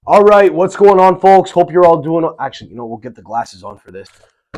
All right, what's going on, folks? Hope you're all doing... Actually, we'll get the glasses on for this.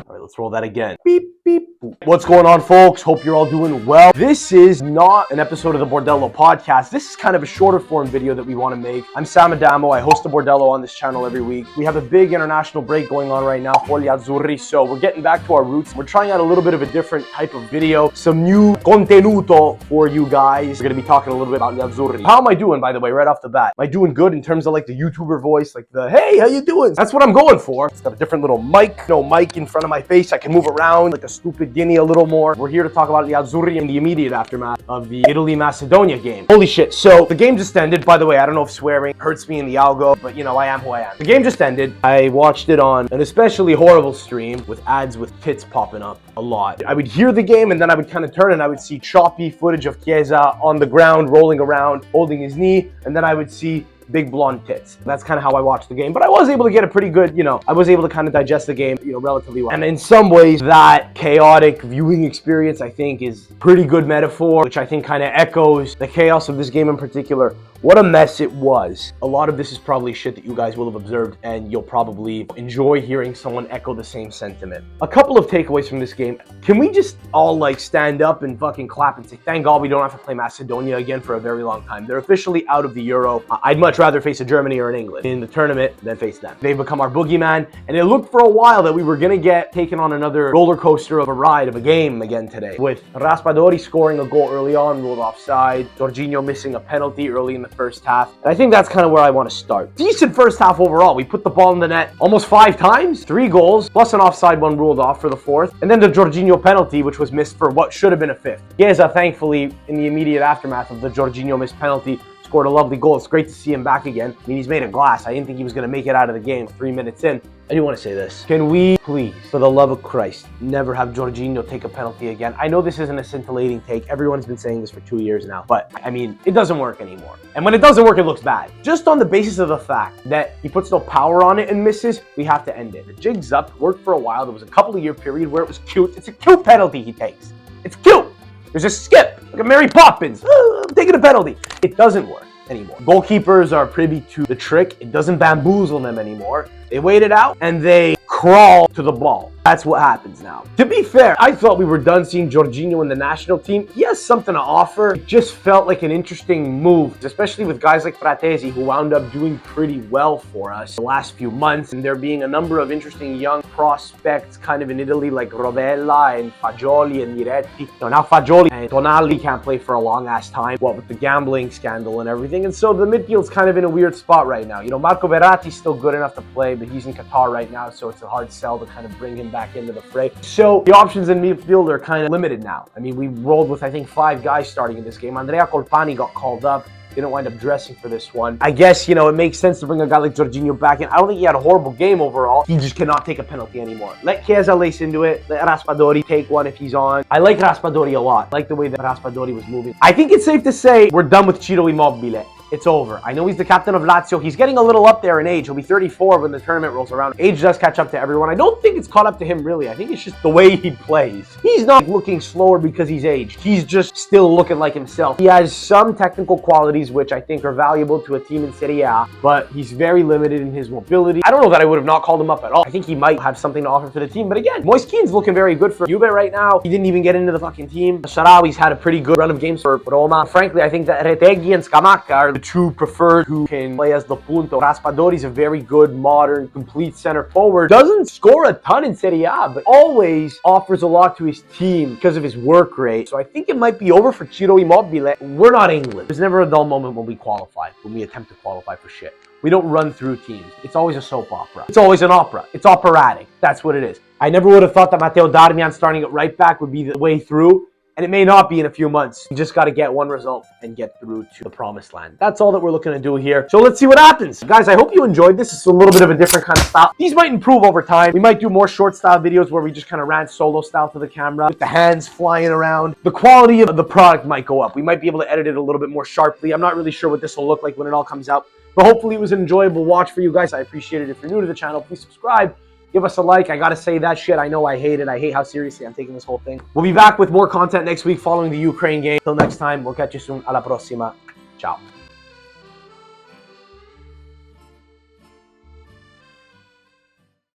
All right, let's roll that again. Beep, beep, boop. What's going on, folks? Hope you're all doing well. This is not an episode of the Bordello podcast. This is kind of a shorter form video that we want to make. I'm Sam Adamo. I host the Bordello on this channel every week. We have a big international break going on right now for the Azzurri, so we're getting back to our roots. We're trying out a little bit of a different type of video, some new contenuto for you guys. We're going to be talking a little bit about the Azzurri. How am I doing, by the way, right off the bat? Am I doing good in terms of like the YouTuber voice, like the, hey, how you doing? That's what I'm going for. It's got a different little mic, no mic in front of my face. I can move around like a stupid guinea a little more. We're here to talk about the Azzurri and the immediate aftermath of the Italy-Macedonia game. Holy shit. So the game just ended. By the way, I don't know if swearing hurts me in the algo, but I am who I am. The game just ended. I watched it on an especially horrible stream with ads with tits popping up a lot. I would hear the game and then I would kind of turn and I would see choppy footage of Chiesa on the ground, rolling around, holding his knee, and then I would see big blonde tits. That's kind of how I watched the game, but I was able to get a pretty good, I was able to kind of digest the game, relatively well. And in some ways, that chaotic viewing experience, I think, is pretty good metaphor, which I think kind of echoes the chaos of this game in particular. What a mess it was. A lot of this is probably shit that you guys will have observed, and you'll probably enjoy hearing someone echo the same sentiment. A couple of takeaways from this game. Can we just all stand up and fucking clap and say, thank God we don't have to play Macedonia again for a very long time. They're officially out of the Euro. I'd much rather face a Germany or an England in the tournament than face them. They've become our boogeyman, and it looked for a while that we were gonna get taken on another roller coaster of a ride of a game again today, with Raspadori scoring a goal early on, ruled offside, Jorginho missing a penalty early in the first half. And I think that's kind of where I want to start. Decent first half overall. We put the ball in the net almost 5 times, 3 goals, plus an offside one ruled off for the 4th, and then the Jorginho penalty, which was missed for what should have been a 5th. Chiesa, thankfully, in the immediate aftermath of the Jorginho missed penalty, scored a lovely goal. It's great to see him back again. I mean, he's made a glass. I didn't think he was going to make it out of the game 3 minutes in. I do want to say this. Can we please, for the love of Christ, never have Jorginho take a penalty again? I know this isn't a scintillating take. Everyone's been saying this for 2 years now. But, I mean, it doesn't work anymore. And when it doesn't work, it looks bad. Just on the basis of the fact that he puts no power on it and misses, we have to end it. The jig's up. Worked for a while. There was a couple of year period where it was cute. It's a cute penalty he takes. It's cute. There's a skip, like a Mary Poppins. I'm taking a penalty. It doesn't work anymore. Goalkeepers are privy to the trick. It doesn't bamboozle them anymore. They wait it out and they crawl to the ball. That's what happens now. To be fair, I thought we were done seeing Jorginho in the national team. He has something to offer. It just felt like an interesting move, especially with guys like Fratesi, who wound up doing pretty well for us the last few months. And there being a number of interesting young prospects kind of in Italy, like Rovella and Fagioli and Miretti. Now Fagioli and Tonali can't play for a long ass time, what with the gambling scandal and everything. And so the midfield's kind of in a weird spot right now. Marco Verratti's still good enough to play, but he's in Qatar right now, so it's a hard sell to kind of bring him back into the fray. So the options in midfield are kind of limited now. I mean, we rolled with, I think, 5 guys starting in this game. Andrea Colpani got called up. Didn't wind up dressing for this one. I guess, it makes sense to bring a guy like Jorginho back in. I don't think he had a horrible game overall. He just cannot take a penalty anymore. Let Chiesa lace into it. Let Raspadori take one if he's on. I like Raspadori a lot. I like the way that Raspadori was moving. I think it's safe to say we're done with Ciro Immobile. It's over. I know he's the captain of Lazio. He's getting a little up there in age. He'll be 34 when the tournament rolls around. Age does catch up to everyone. I don't think it's caught up to him, really. I think it's just the way he plays. He's not looking slower because he's aged. He's just still looking like himself. He has some technical qualities which I think are valuable to a team in Serie A, but he's very limited in his mobility. I don't know that I would have not called him up at all. I think he might have something to offer for the team, but again, Moise Kean's looking very good for Juve right now. He didn't even get into the fucking team. Sharawi's had a pretty good run of games for Roma. Frankly, I think that Retegui and Scamacca are the true preferred who can play as the punto. Raspadori's a very good, modern, complete center forward. Doesn't score a ton in Serie A, but always offers a lot to his team because of his work rate. So I think it might be over for Ciro Immobile. We're not England. There's never a dull moment when we qualify, when we attempt to qualify for shit. We don't run through teams. It's always a soap opera. It's always an opera. It's operatic. That's what it is. I never would have thought that Matteo Darmian starting at right back would be the way through. And it may not be in a few months. You just got to get one result and get through to the promised land. That's all that we're looking to do here. So let's see what happens. Guys, I hope you enjoyed this. It's a little bit of a different kind of style. These might improve over time. We might do more short style videos where we just kind of rant solo style to the camera with the hands flying around. The quality of the product might go up. We might be able to edit it a little bit more sharply. I'm not really sure what this will look like when it all comes out. But hopefully it was an enjoyable watch for you guys. I appreciate it. If you're new to the channel, please subscribe. Give us a like. I gotta say that shit. I know I hate it. I hate how seriously I'm taking this whole thing. We'll be back with more content next week following the Ukraine game. Till next time, we'll catch you soon. Alla prossima. Ciao.